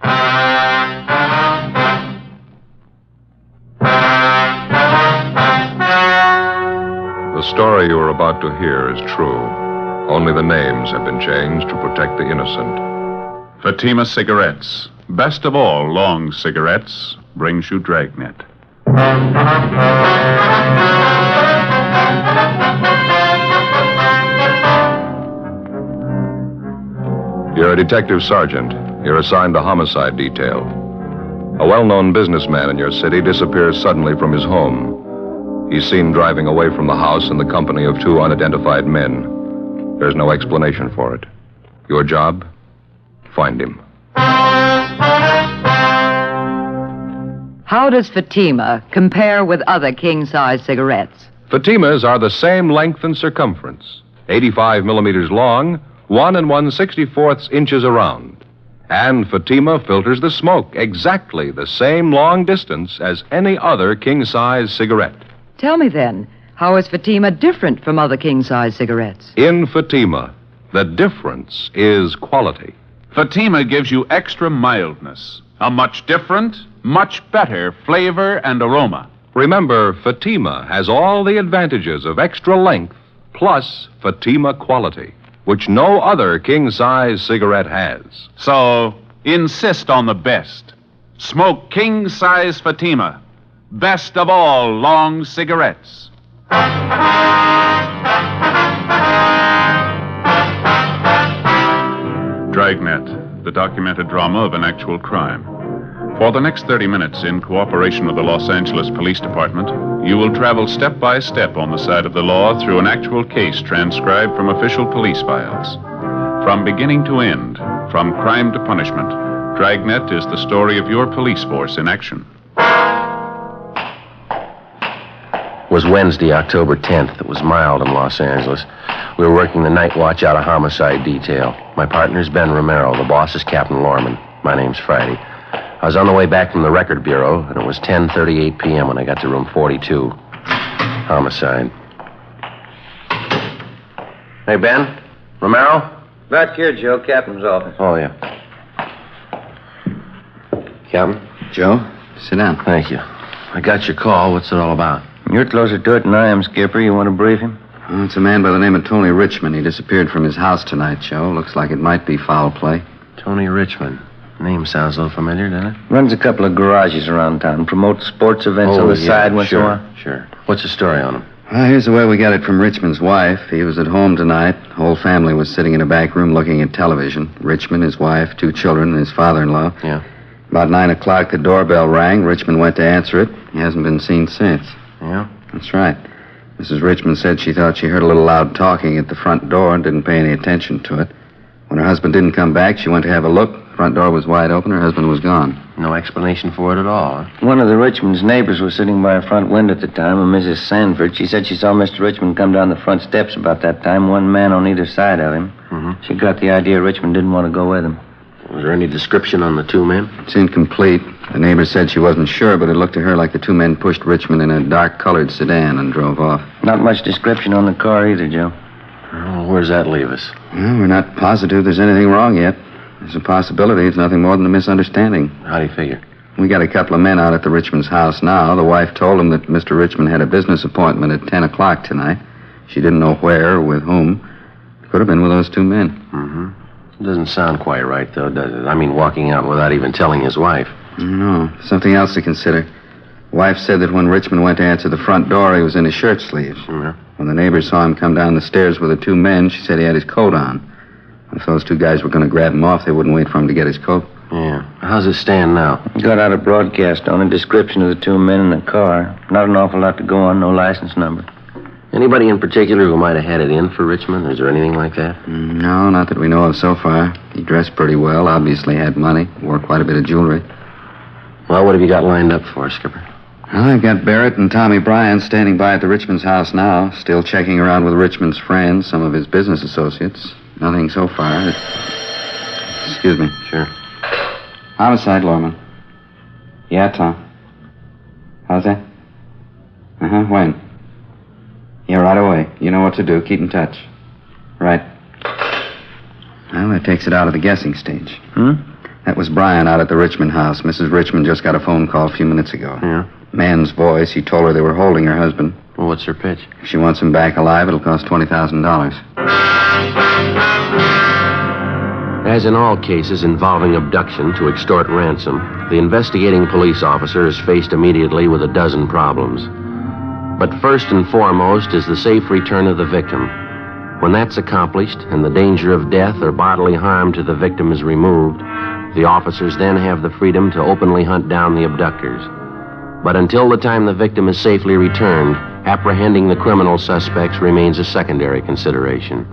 The story you are about to hear is true. Only the names have been changed to protect the innocent. Fatima Cigarettes, best of all long cigarettes, brings you Dragnet. You're a detective sergeant. You're assigned to homicide detail. A well-known businessman in your city disappears suddenly from his home. He's seen driving away from the house in the company of two unidentified men. There's no explanation for it. Your job? Find him. How does Fatima compare with other king-size cigarettes? Fatimas are the same length and circumference, 85 millimeters long, 1 1/64 inches around. And Fatima filters the smoke exactly the same long distance as any other king-size cigarette. Tell me then, how is Fatima different from other king-size cigarettes? In Fatima, the difference is quality. Fatima gives you extra mildness, a much different, much better flavor and aroma. Remember, Fatima has all the advantages of extra length plus Fatima quality, which no other king-size cigarette has. So, insist on the best. Smoke king-size Fatima. Best of all long cigarettes. Dragnet, the documented drama of an actual crime. For the next 30 minutes, in cooperation with the Los Angeles Police Department, you will travel step by step on the side of the law through an actual case transcribed from official police files. From beginning to end, from crime to punishment, Dragnet is the story of your police force in action. It was Wednesday, October 10th. It was mild in Los Angeles. We were working the night watch out of homicide detail. My partner's Ben Romero. The boss is Captain Lorman. My name's Friday. I was on the way back from the record bureau, and it was 10:38 p.m. when I got to room 42. Homicide. Hey, Ben? Romero? Back here, Joe. Captain's office. Oh, yeah. Captain? Joe, sit down. Thank you. I got your call. What's it all about? You're closer to it than I am, Skipper. You want to brief him? Well, it's a man by the name of Tony Richmond. He disappeared from his house tonight, Joe. Looks like it might be foul play. Tony Richmond. Name sounds a little familiar, doesn't it? Runs a couple of garages around town. Promotes sports events on the side once in a while. Sure. What's the story on him? Well, here's the way we got it from Richmond's wife. He was at home tonight. The whole family was sitting in a back room looking at television. Richmond, his wife, 2 children, and his father-in-law. Yeah. About 9 o'clock, the doorbell rang. Richmond went to answer it. He hasn't been seen since. Yeah? That's right. Mrs. Richmond said she thought she heard a little loud talking at the front door and didn't pay any attention to it. When her husband didn't come back, she went to have a look. Front door was wide open. Her husband was gone. No explanation for it at all, huh? One of the Richmonds' neighbors was sitting by a front window at the time, a Mrs. Sanford. She said she saw Mr. Richmond come down the front steps about that time, one man on either side of him. Mm-hmm. She got the idea Richmond didn't want to go with him. Was there any description on the 2 men? It's incomplete. The neighbor said she wasn't sure, but it looked to her like the 2 men pushed Richmond in a dark-colored sedan and drove off. Not much description on the car either, Joe. Oh, where's that leave us? Well, we're not positive there's anything wrong yet. There's a possibility it's nothing more than a misunderstanding. How do you figure? We got a couple of men out at the Richmonds' house now. The wife told them that Mr. Richmond had a business appointment at 10 o'clock tonight. She didn't know where or with whom. It could have been with those 2 men. Mm-hmm. It doesn't sound quite right, though, does it? I mean, walking out without even telling his wife. No, something else to consider. Wife said that when Richmond went to answer the front door, he was in his shirt sleeves. Yeah. When the neighbors saw him come down the stairs with the 2 men, she said he had his coat on. If those 2 guys were going to grab him off, they wouldn't wait for him to get his coat. Yeah. How's it stand now? Got out a broadcast on a description of the 2 men in the car. Not an awful lot to go on, no license number. Anybody in particular who might have had it in for Richmond? Is there anything like that? No, not that we know of so far. He dressed pretty well, obviously had money, wore quite a bit of jewelry. Well, what have you got lined up for, Skipper? Well, I've got Barrett and Tommy Bryan standing by at the Richmonds' house now, still checking around with Richmond's friends, some of his business associates. Nothing so far. Excuse me. Sure. Homicide, Lorman. Yeah, Tom. How's that? Uh-huh, when? Yeah, right away. You know what to do. Keep in touch. Right. Well, that takes it out of the guessing stage. That was Brian out at the Richmond house. Mrs. Richmond just got a phone call a few minutes ago. Yeah? Man's voice. He told her they were holding her husband. Well, what's her pitch? If she wants him back alive, it'll cost $20,000. As in all cases involving abduction to extort ransom, the investigating police officer is faced immediately with a dozen problems. But first and foremost is the safe return of the victim. When that's accomplished and the danger of death or bodily harm to the victim is removed, the officers then have the freedom to openly hunt down the abductors. But until the time the victim is safely returned, apprehending the criminal suspects remains a secondary consideration.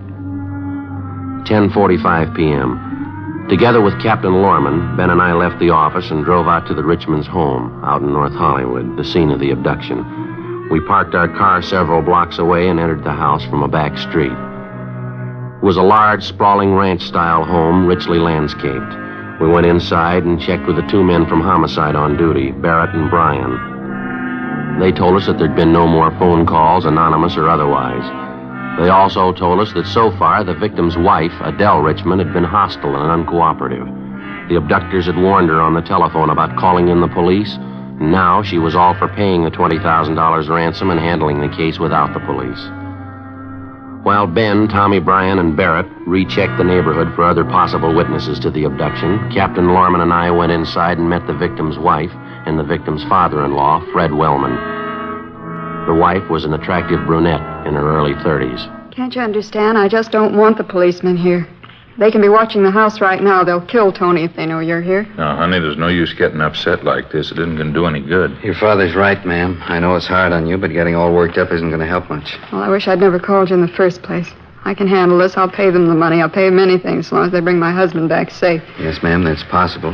10:45 p.m. Together with Captain Lorman, Ben and I left the office and drove out to the Richmonds' home out in North Hollywood, the scene of the abduction. We parked our car several blocks away and entered the house from a back street. It was a large, sprawling ranch-style home, richly landscaped. We went inside and checked with the two men from homicide on duty, Barrett and Bryan. They told us that there'd been no more phone calls, anonymous or otherwise. They also told us that so far the victim's wife, Adele Richmond, had been hostile and uncooperative. The abductors had warned her on the telephone about calling in the police, and now she was all for paying the $20,000 ransom and handling the case without the police. While Ben, Tommy Bryan, and Barrett rechecked the neighborhood for other possible witnesses to the abduction, Captain Lorman and I went inside and met the victim's wife and the victim's father-in-law, Fred Wellman. The wife was an attractive brunette in her early 30s. Can't you understand? I just don't want the policemen here. They can be watching the house right now. They'll kill Tony if they know you're here. No, honey, there's no use getting upset like this. It isn't going to do any good. Your father's right, ma'am. I know it's hard on you, but getting all worked up isn't going to help much. Well, I wish I'd never called you in the first place. I can handle this. I'll pay them the money. I'll pay them anything as long as they bring my husband back safe. Yes, ma'am, that's possible.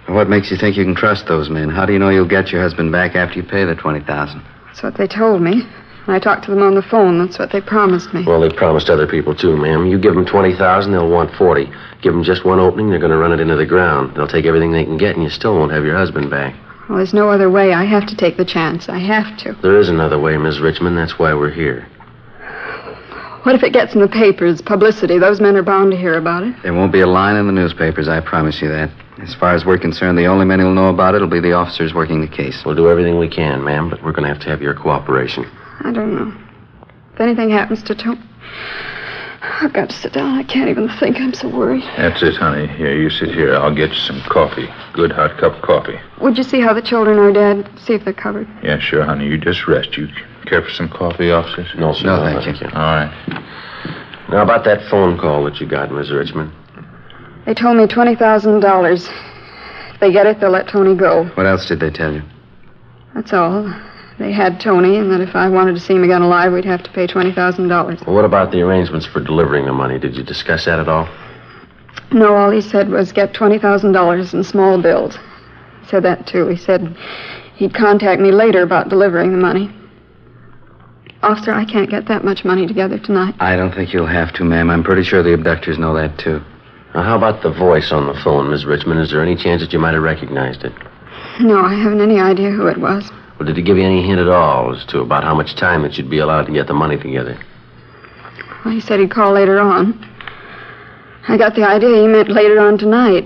But what makes you think you can trust those men? How do you know you'll get your husband back after you pay the $20,000? That's what they told me. When I talked to them on the phone, that's what they promised me. Well, they promised other people, too, ma'am. You give them $20,000, they'll want $40,000. Give them just one opening, they're going to run it into the ground. They'll take everything they can get, and you still won't have your husband back. Well, there's no other way. I have to take the chance. I have to. There is another way, Miss Richmond. That's why we're here. What if it gets in the papers, publicity? Those men are bound to hear about it. There won't be a line in the newspapers, I promise you that. As far as we're concerned, the only men who'll know about it will be the officers working the case. We'll do everything we can, ma'am, but we're going to have your cooperation. I don't know. If anything happens to Tony, I've got to sit down. I can't even think. I'm so worried. That's it, honey. Here, you sit here. I'll get you some coffee. Good hot cup of coffee. Would you see how the children are, Dad? See if they're covered. Yeah, sure, honey. You just rest. You care for some coffee, officers? No, sir. No, thank you. All right. Now, about that phone call that you got, Miss Richmond. They told me $20,000. If they get it, they'll let Tony go. What else did they tell you? That's all. They had Tony, and that if I wanted to see him again alive, we'd have to pay $20,000. Well, what about the arrangements for delivering the money? Did you discuss that at all? No, all he said was get $20,000 in small bills. He said that, too. He said he'd contact me later about delivering the money. Officer, I can't get that much money together tonight. I don't think you'll have to, ma'am. I'm pretty sure the abductors know that, too. Now, how about the voice on the phone, Miss Richmond? Is there any chance that you might have recognized it? No, I haven't any idea who it was. Well, did he give you any hint at all as to about how much time that you'd be allowed to get the money together? Well, he said he'd call later on. I got the idea he meant later on tonight.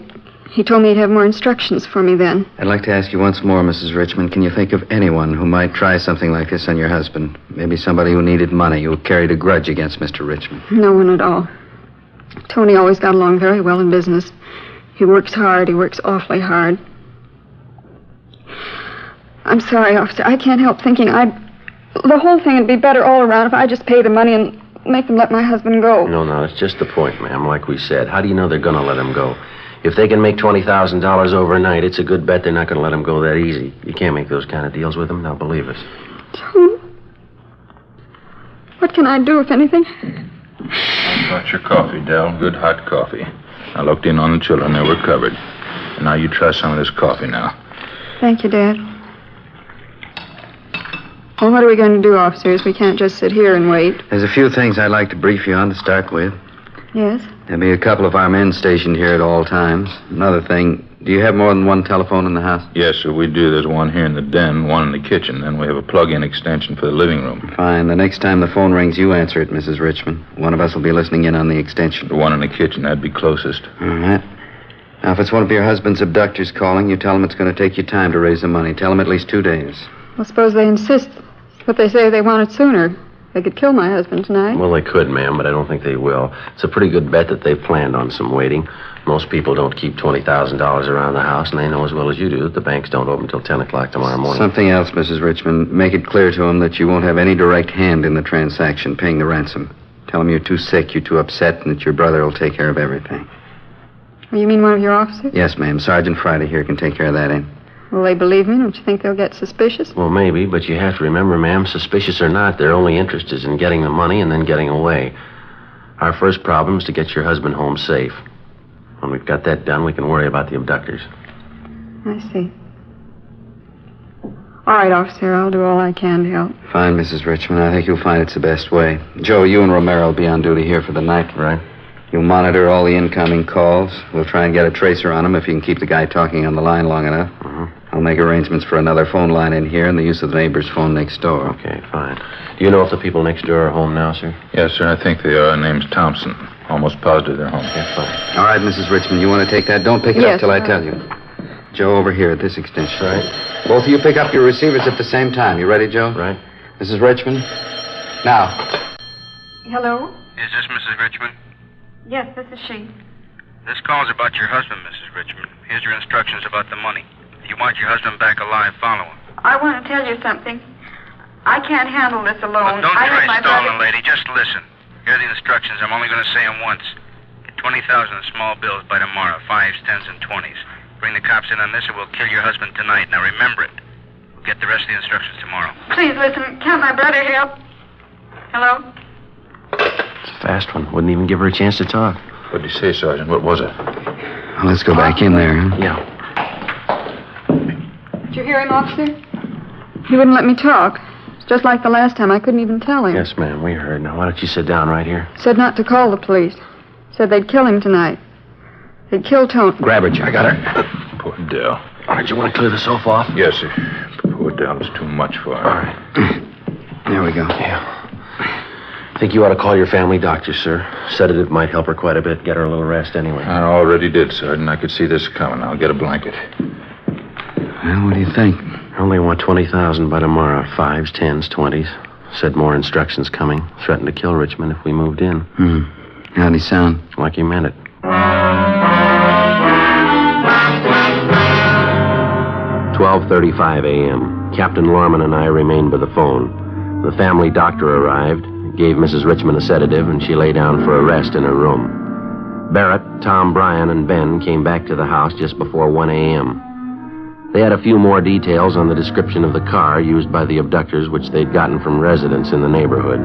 He told me he'd have more instructions for me then. I'd like to ask you once more, Mrs. Richmond, can you think of anyone who might try something like this on your husband? Maybe somebody who needed money, who carried a grudge against Mr. Richmond. No one at all. Tony always got along very well in business. He works hard. He works awfully hard. I'm sorry, officer. I can't help thinking the whole thing would be better all around if I just pay the money and make them let my husband go. No, that's just the point, ma'am. Like we said, how do you know they're going to let him go? If they can make $20,000 overnight, it's a good bet they're not going to let him go that easy. You can't make those kind of deals with them. Now, believe us. Tony? What can I do, if anything? I brought your coffee, Del. Good hot coffee. I looked in on the children. They were covered. And now you try some of this coffee now. Thank you, Dad. Well, what are we going to do, officers? We can't just sit here and wait. There's a few things I'd like to brief you on to start with. Yes? There'll be a couple of our men stationed here at all times. Another thing, do you have more than one telephone in the house? Yes, sir, we do. There's one here in the den, one in the kitchen. Then we have a plug-in extension for the living room. Fine. The next time the phone rings, you answer it, Mrs. Richmond. One of us will be listening in on the extension. The one in the kitchen, that'd be closest. All right. Now, if it's one of your husband's abductors calling, you tell them it's going to take you time to raise the money. Tell them at least 2 days. Well, suppose they insist, but they say they want it sooner. They could kill my husband tonight. Well, they could, ma'am, but I don't think they will. It's a pretty good bet that they've planned on some waiting. Most people don't keep $20,000 around the house, and they know as well as you do that the banks don't open till 10 o'clock tomorrow morning. Something else, Mrs. Richmond. Make it clear to them that you won't have any direct hand in the transaction, paying the ransom. Tell them you're too sick, you're too upset, and that your brother will take care of everything. Well, you mean one of your officers? Yes, ma'am. Sergeant Friday here can take care of that, eh? Will they believe me? Don't you think they'll get suspicious? Well, maybe, but you have to remember, ma'am, suspicious or not, their only interest is in getting the money and then getting away. Our first problem is to get your husband home safe. When we've got that done, we can worry about the abductors. I see. All right, officer, I'll do all I can to help. Fine, Mrs. Richmond. I think you'll find it's the best way. Joe, you and Romero will be on duty here for the night. Right. You'll monitor all the incoming calls. We'll try and get a tracer on him if you can keep the guy talking on the line long enough. I'll make arrangements for another phone line in here and the use of the neighbor's phone next door. Okay, fine. Do you know if the people next door are home now, sir? Yes, sir, I think they are. Name's Thompson. Almost positive they're home. Yeah, fine. All right, Mrs. Richmond, you want to take that? Don't pick it Yes, up till I all tell right. you. Joe, over here at this extension. Right. Both of you pick up your receivers at the same time. You ready, Joe? Right. Mrs. Richmond? Now. Hello? Is this Mrs. Richmond? Yes, this is she. This call's about your husband, Mrs. Richmond. Here's your instructions about the money. If you want your husband back alive, follow him. I want to tell you something. I can't handle this alone. Don't I try have my stalling, brother... lady. Just listen. Here are the instructions. I'm only going to say them once. Get 20,000 in small bills by tomorrow. 5s, 10s, and 20s. Bring the cops in on this or we'll kill your husband tonight. Now remember it. We'll get the rest of the instructions tomorrow. Please listen. Can't my brother help? Hello? It's a fast one. Wouldn't even give her a chance to talk. What did you say, Sergeant? What was it? Well, let's go back in there, huh? Yeah. Did you hear him, officer? He wouldn't let me talk. It's just like the last time. I couldn't even tell him. Yes, ma'am, we heard. Now, why don't you sit down right here? Said not to call the police. Said they'd kill him tonight. They'd kill Tony. Grab her, Jack. I got her. Poor Dell. All right, you want to clear the sofa off? Yes, sir. Poor Dell was too much for her. All right. There we go. Yeah. I think you ought to call your family doctor, sir. Sedative might help her quite a bit. Get her a little rest anyway. I already did, Sergeant. I could see this coming. I'll get a blanket. Well, what do you think? I only want 20,000 by tomorrow. 5s, 10s, 20s. Said more instructions coming. Threatened to kill Richmond if we moved in. How'd he sound? Like he meant it. 12:35 a.m. Captain Lorman and I remained by the phone. The family doctor arrived, gave Mrs. Richmond a sedative, and she lay down for a rest in her room. Barrett, Tom, Bryan, and Ben came back to the house just before 1 a.m. They had a few more details on the description of the car used by the abductors, which they'd gotten from residents in the neighborhood.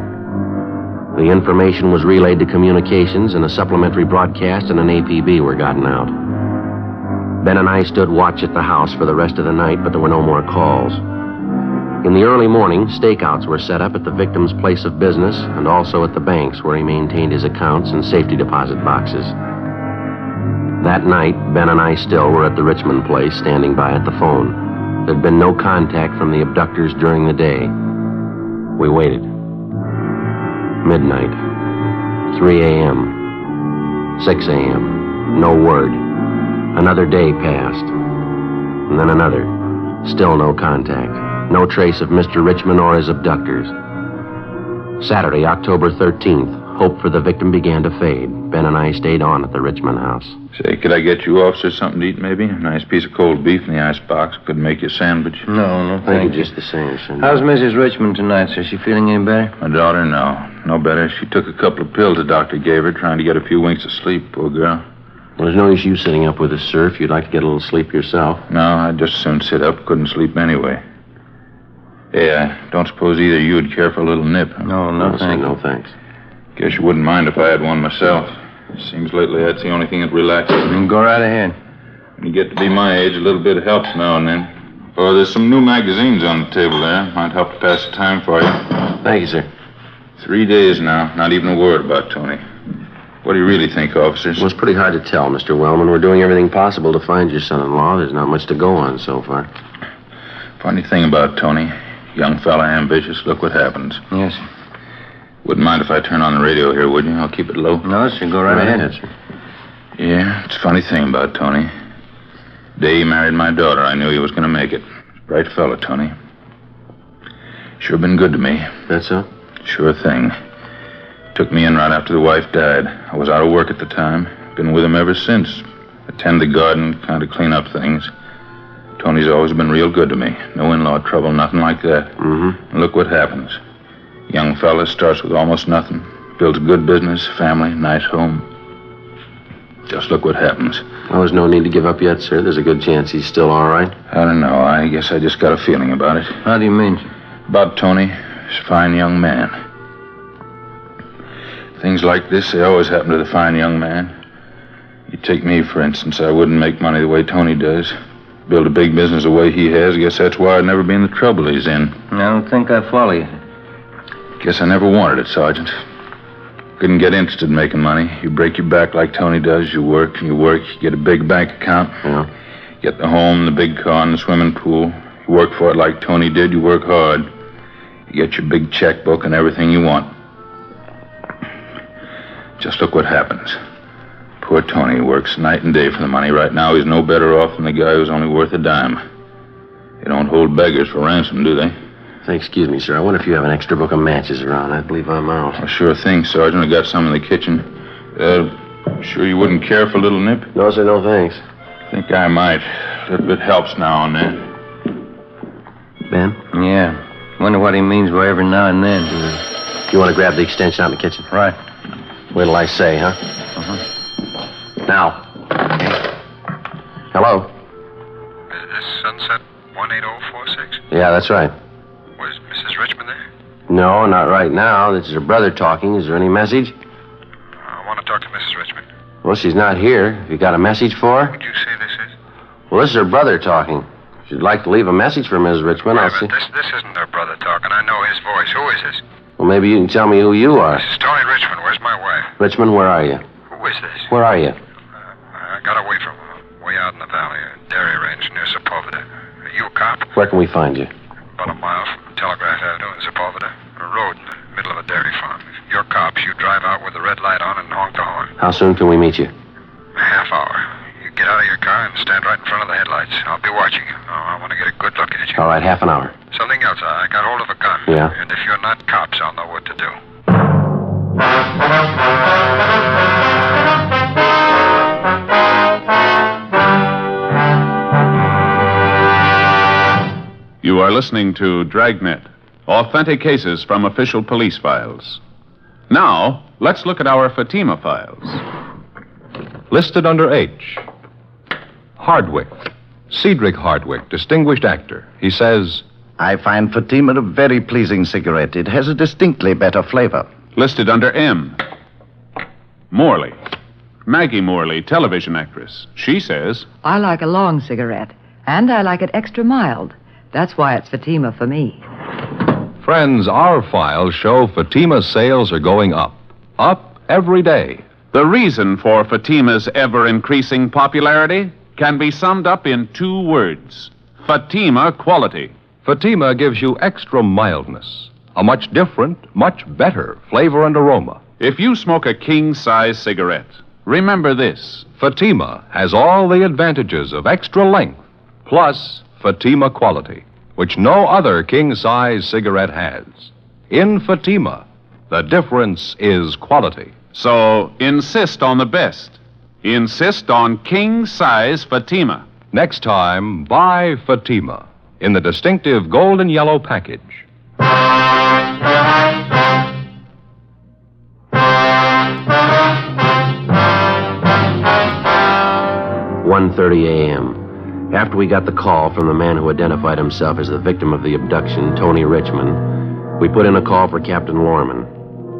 The information was relayed to communications, and a supplementary broadcast and an APB were gotten out. Ben and I stood watch at the house for the rest of the night, but there were no more calls. In the early morning, stakeouts were set up at the victim's place of business and also at the banks where he maintained his accounts and safety deposit boxes. That night, Ben and I still were at the Richmond place, standing by at the phone. There'd been no contact from the abductors during the day. We waited. Midnight. 3 a.m. 6 a.m. No word. Another day passed. And then another. Still no contact. No trace of Mr. Richmond or his abductors. Saturday, October 13th. Hope for the victim began to fade. Ben and I stayed on at the Richmond house. Say, could I get you officers something to eat, maybe? A nice piece of cold beef in the icebox. Could make you a sandwich. No, Thank you just the same, sir. How's Mrs. Richmond tonight, sir? She feeling any better? My daughter, no better. She took a couple of pills the doctor gave her, trying to get a few winks of sleep, poor girl. Well, there's no use you sitting up with us, sir, if you'd like to get a little sleep yourself. No, I'd just as soon sit up. Couldn't sleep anyway. Hey, I don't suppose either of you would care for a little nip. Huh? No, sir, thank you. no thanks. Guess you wouldn't mind if I had one myself. Seems lately that's the only thing that relaxes me. Go right ahead. When you get to be my age, a little bit helps now and then. Oh, there's some new magazines on the table there. Might help to pass the time for you. Thank you, sir. 3 days now. Not even a word about Tony. What do you really think, officers? Well, it's pretty hard to tell, Mr. Wellman. We're doing everything possible to find your son-in-law. There's not much to go on so far. Funny thing about Tony. Young fella, ambitious. Look what happens. Yes, sir. Wouldn't mind if I turn on the radio here, would you? I'll keep it low. No, sir, go right ahead. sir. Yeah, it's a funny thing about Tony. The day he married my daughter, I knew he was going to make it. Bright fella, Tony. Sure been good to me. That's so? Sure thing. Took me in right after the wife died. I was out of work at the time. Been with him ever since. Attend the garden, kind of clean up things. Tony's always been real good to me. No in-law trouble, nothing like that. Mm-hmm. And look what happens. Young fella starts with almost nothing. Builds a good business, family, nice home. Just look what happens. Well, there's no need to give up yet, sir. There's a good chance he's still all right. I don't know. I guess I just got a feeling about it. How do you mean? About Tony. He's a fine young man. Things like this, they always happen to the fine young man. You take me, for instance. I wouldn't make money the way Tony does. Build a big business the way he has. I guess that's why I'd never be in the trouble he's in. I don't think I follow you. Guess I never wanted it, Sergeant. Couldn't get interested in making money. You break your back like Tony does. You work and you work. You get a big bank account. Yeah. Get the home, the big car, and the swimming pool. You work for it like Tony did. You work hard. You get your big checkbook and everything you want. Just look what happens. Poor Tony works night and day for the money. Right now, he's no better off than the guy who's only worth a dime. They don't hold beggars for ransom, do they? Say, excuse me, sir. I wonder if you have an extra book of matches around. I believe I'm out. Well, sure thing, Sergeant. I got some in the kitchen. Sure you wouldn't care for a little nip? No, sir, no thanks. Think I might. A little bit helps now and then. Ben? Yeah. Wonder what he means by every now and then. You want to grab the extension out in the kitchen? Right. Wait till I say, huh? Now. Hello? Is this Sunset 18046? Yeah, that's right. Was Mrs. Richmond there? No, not right now. This is her brother talking. Is there any message? I want to talk to Mrs. Richmond. Well, she's not here. Have you got a message for her? Would you say this is? Well, this is her brother talking. If you'd like to leave a message for Mrs. Richmond, I'll see. But this isn't her brother talking. I know his voice. Who is this? Well, maybe you can tell me who you are. This is Tony Richmond. Where's my wife? Richmond, where are you? Who is this? Where are you? I got away from her. Way out in the valley. A dairy range near Sepulveda. Are you a cop? Where can we find you? About a mile from Telegraph Avenue in Sepulveda. A road in the middle of a dairy farm. If you're cops, you drive out with the red light on and honk the horn. How soon can we meet you? A half hour. You get out of your car and stand right in front of the headlights. I'll be watching you. I want to get a good look at you. All right, half an hour. Something else. I got hold of a gun. Yeah? And if you're not cops, I'll know what to do. You are listening to Dragnet, authentic cases from official police files. Now, let's look at our Fatima files. Listed under H. Hardwick. Cedric Hardwick, distinguished actor. He says, I find Fatima a very pleasing cigarette. It has a distinctly better flavor. Listed under M. Morley. Maggie Morley, television actress. She says, I like a long cigarette, and I like it extra mild. That's why it's Fatima for me. friends, our files show Fatima's sales are going up. Up every day. The reason for Fatima's ever-increasing popularity can be summed up in 2 words. Fatima quality. Fatima gives you extra mildness, a much different, much better flavor and aroma. If you smoke a king-size cigarette, remember this. Fatima has all the advantages of extra length, plus Fatima quality, which no other king-size cigarette has. In Fatima, the difference is quality. So insist on the best. Insist on king-size Fatima. Next time, buy Fatima in the distinctive golden yellow package. 1:30 a.m. After we got the call from the man who identified himself as the victim of the abduction, Tony Richmond, we put in a call for Captain Lorman.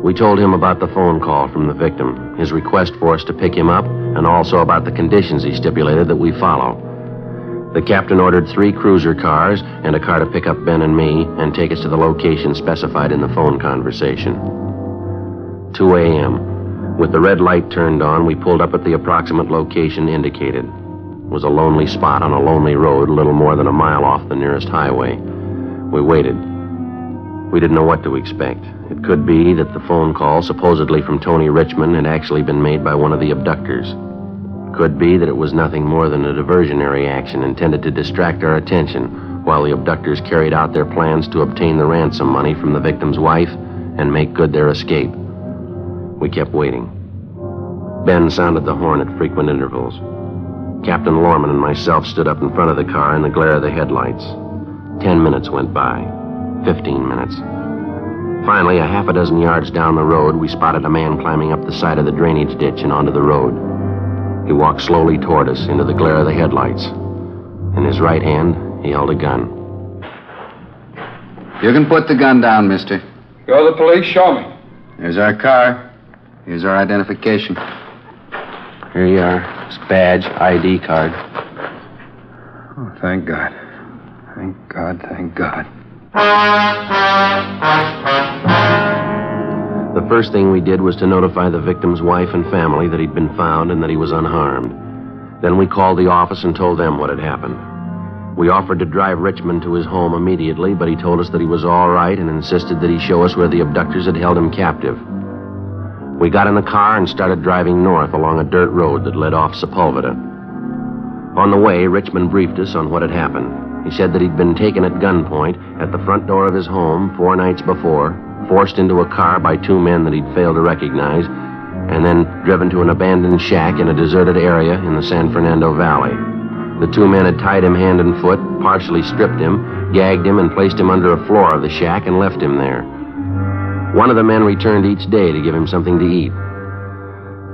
We told him about the phone call from the victim, his request for us to pick him up, and also about the conditions he stipulated that we follow. The captain ordered 3 cruiser cars and a car to pick up Ben and me and take us to the location specified in the phone conversation. 2 a.m. With the red light turned on, we pulled up at the approximate location indicated. It was a lonely spot on a lonely road, a little more than a mile off the nearest highway. We waited. We didn't know what to expect. It could be that the phone call, supposedly from Tony Richmond, had actually been made by one of the abductors. Could be that it was nothing more than a diversionary action intended to distract our attention while the abductors carried out their plans to obtain the ransom money from the victim's wife and make good their escape. We kept waiting. Ben sounded the horn at frequent intervals. Captain Lorman and myself stood up in front of the car in the glare of the headlights. 10 minutes went by. 15 minutes. Finally, a half a dozen yards down the road, we spotted a man climbing up the side of the drainage ditch and onto the road. He walked slowly toward us into the glare of the headlights. In his right hand, he held a gun. You can put the gun down, mister. You're the police? Show me. Here's our car. Here's our identification. Here you are. His badge, ID card. Oh, thank God. Thank God, thank God. The first thing we did was to notify the victim's wife and family that he'd been found and that he was unharmed. Then we called the office and told them what had happened. We offered to drive Richmond to his home immediately, but he told us that he was all right and insisted that he show us where the abductors had held him captive. We got in the car and started driving north along a dirt road that led off Sepulveda. On the way, Richmond briefed us on what had happened. He said that he'd been taken at gunpoint at the front door of his home 4 nights before, forced into a car by 2 men that he'd failed to recognize, and then driven to an abandoned shack in a deserted area in the San Fernando Valley. The 2 men had tied him hand and foot, partially stripped him, gagged him, and placed him under a floor of the shack and left him there. One of the men returned each day to give him something to eat.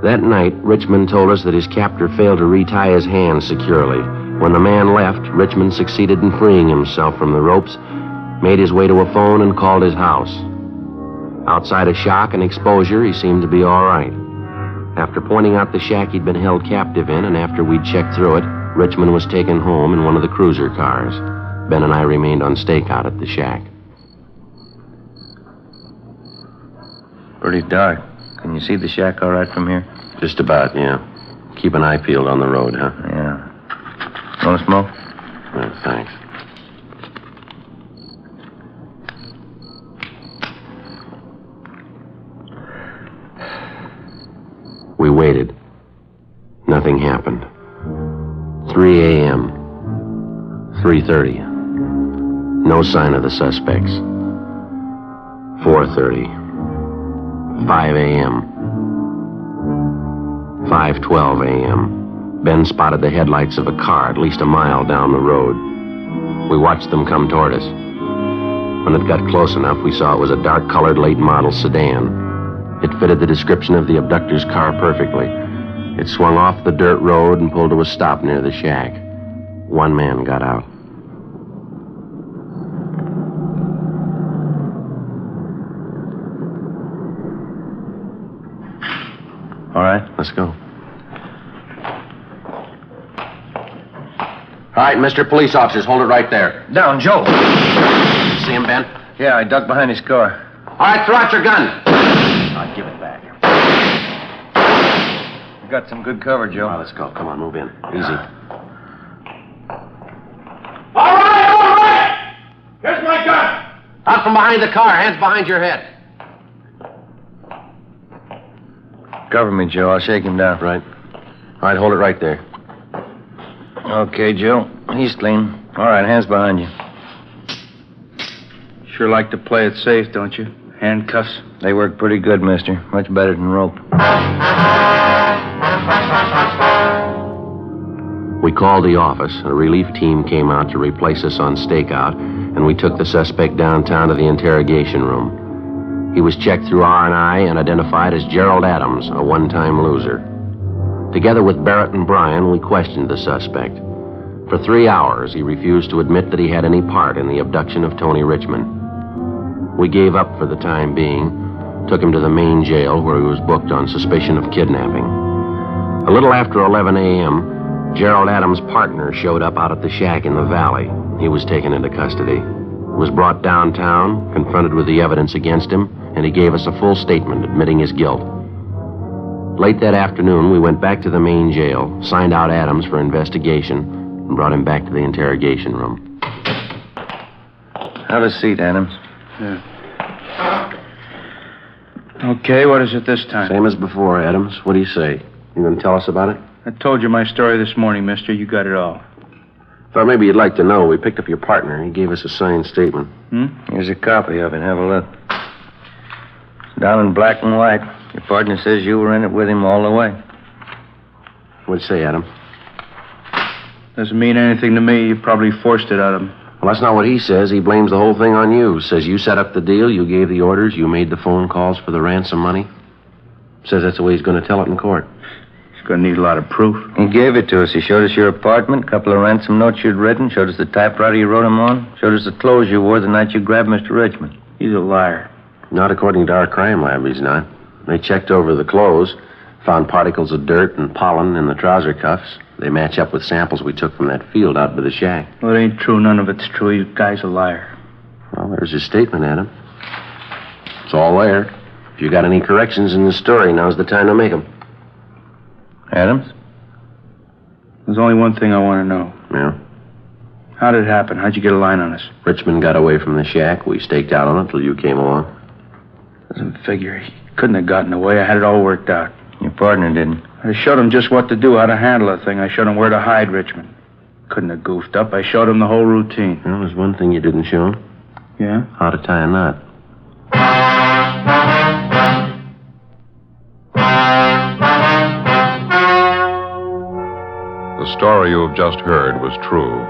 That night, Richmond told us that his captor failed to retie his hands securely. When the man left, Richmond succeeded in freeing himself from the ropes, made his way to a phone, and called his house. Outside of shock and exposure, he seemed to be all right. After pointing out the shack he'd been held captive in, and after we'd checked through it, Richmond was taken home in one of the cruiser cars. Ben and I remained on stakeout at the shack. Pretty dark. Can you see the shack all right from here? Just about, yeah. Keep an eye peeled on the road, huh? Yeah. Want to smoke? Thanks. We waited. Nothing happened. 3 a.m. 3:30. No sign of the suspects. 4:30. 5 a.m. 5:12 a.m. Ben spotted the headlights of a car at least a mile down the road. We watched them come toward us. When it got close enough, we saw it was a dark-colored late-model sedan. It fitted the description of the abductor's car perfectly. It swung off the dirt road and pulled to a stop near the shack. 1 man got out. All right. Let's go. All right, Mr. Police Officers, hold it right there. Down, Joe. See him, Ben? Yeah, I ducked behind his car. All right, throw out your gun. I'll give it back. You got some good cover, Joe. All right, let's go. Come on, move in. Easy. All right! Here's my gun! Out from behind the car, hands behind your head. Cover me, Joe. I'll shake him down. Right. All right, hold it right there. Okay, Joe. He's clean. All right, hands behind you. Sure like to play it safe, don't you? Handcuffs? They work pretty good, mister. Much better than rope. We called the office. A relief team came out to replace us on stakeout, and we took the suspect downtown to the interrogation room. He was checked through R&I and identified as Gerald Adams, a one-time loser. Together with Barrett and Bryan, we questioned the suspect. For 3 hours, he refused to admit that he had any part in the abduction of Tony Richmond. We gave up for the time being, took him to the main jail where he was booked on suspicion of kidnapping. A little after 11 a.m., Gerald Adams' partner showed up out at the shack in the valley. He was taken into custody. He was brought downtown, confronted with the evidence against him, and he gave us a full statement admitting his guilt. Late that afternoon, we went back to the main jail, signed out Adams for investigation, and brought him back to the interrogation room. Have a seat, Adams. Yeah. Okay, what is it this time? Same as before, Adams. What do you say? You going to tell us about it? I told you my story this morning, mister. You got it all. Thought maybe you'd like to know. We picked up your partner. He gave us a signed statement. Here's a copy of it. Have a look. It's down in black and white. Your partner says you were in it with him all the way. What'd you say, Adam? Doesn't mean anything to me. You probably forced it out of him. Well, that's not what he says. He blames the whole thing on you. Says you set up the deal, you gave the orders, you made the phone calls for the ransom money. Says that's the way he's going to tell it in court. He's going to need a lot of proof. He gave it to us. He showed us your apartment, a couple of ransom notes you'd written, showed us the typewriter you wrote them on, showed us the clothes you wore the night you grabbed Mr. Richmond. He's a liar. Not according to our crime lab, he's not. They checked over the clothes, found particles of dirt and pollen in the trouser cuffs. They match up with samples we took from that field out by the shack. Well, it ain't true. None of it's true. You guy's a liar. Well, there's his statement, Adam. It's all there. If you got any corrections in the story, now's the time to make them. Adams? There's only one thing I want to know. Yeah? How did it happen? How'd you get a line on us? Richmond got away from the shack. We staked out on it till you came along. Doesn't figure. He couldn't have gotten away. I had it all worked out. Your partner didn't. I showed him just what to do, how to handle the thing. I showed him where to hide Richmond. Couldn't have goofed up. I showed him the whole routine. Well, there's one thing you didn't show him. Yeah? How to tie a knot. The story you have just heard was true.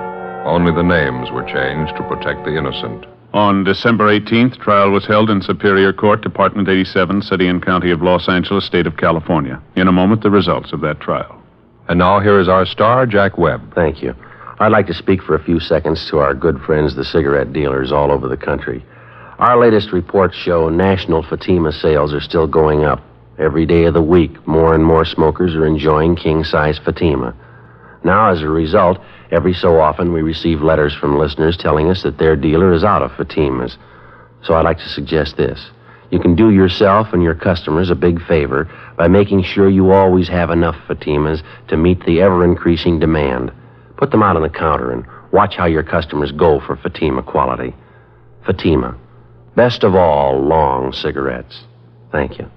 Only the names were changed to protect the innocent. On December 18th, trial was held in Superior Court, Department 87, City and County of Los Angeles, State of California. In a moment, the results of that trial. And now here is our star, Jack Webb. Thank you. I'd like to speak for a few seconds to our good friends, the cigarette dealers all over the country. Our latest reports show national Fatima sales are still going up. Every day of the week, more and more smokers are enjoying king-size Fatima. Now, as a result, every so often we receive letters from listeners telling us that their dealer is out of Fatimas. So I'd like to suggest this. You can do yourself and your customers a big favor by making sure you always have enough Fatimas to meet the ever-increasing demand. Put them out on the counter and watch how your customers go for Fatima quality. Fatima. Best of all, long cigarettes. Thank you.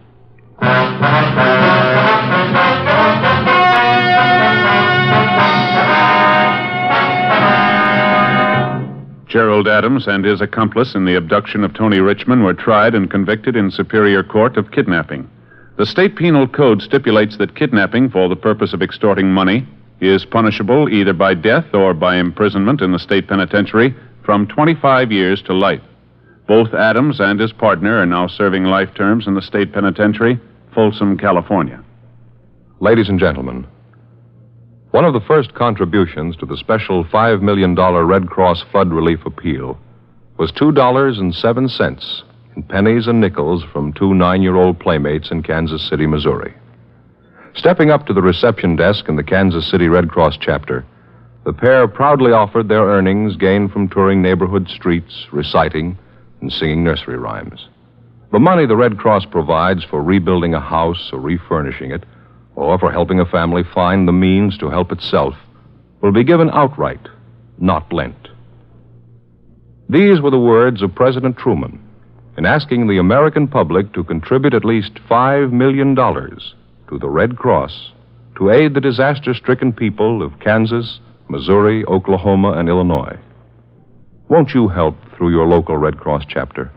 Gerald Adams and his accomplice in the abduction of Tony Richmond were tried and convicted in Superior Court of kidnapping. The state penal code stipulates that kidnapping for the purpose of extorting money is punishable either by death or by imprisonment in the state penitentiary from 25 years to life. Both Adams and his partner are now serving life terms in the state penitentiary, Folsom, California. Ladies and gentlemen, one of the first contributions to the special $5 million Red Cross flood relief appeal was $2.07 in pennies and nickels from two 9-year-old playmates in Kansas City, Missouri. Stepping up to the reception desk in the Kansas City Red Cross chapter, the pair proudly offered their earnings gained from touring neighborhood streets, reciting, and singing nursery rhymes. The money the Red Cross provides for rebuilding a house or refurnishing it, or for helping a family find the means to help itself, will be given outright, not lent. These were the words of President Truman in asking the American public to contribute at least $5 million to the Red Cross to aid the disaster-stricken people of Kansas, Missouri, Oklahoma, and Illinois. Won't you help through your local Red Cross chapter?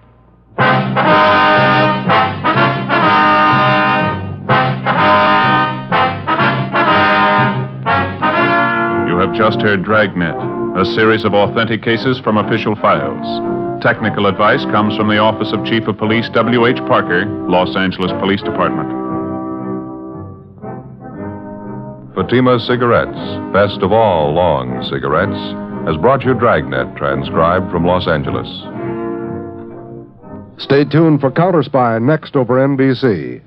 You have just heard Dragnet, a series of authentic cases from official files. Technical advice comes from the Office of Chief of Police W.H. Parker, Los Angeles Police Department. Fatima Cigarettes, best of all long cigarettes, has brought you Dragnet, transcribed from Los Angeles. Stay tuned for Counter Spy next over NBC.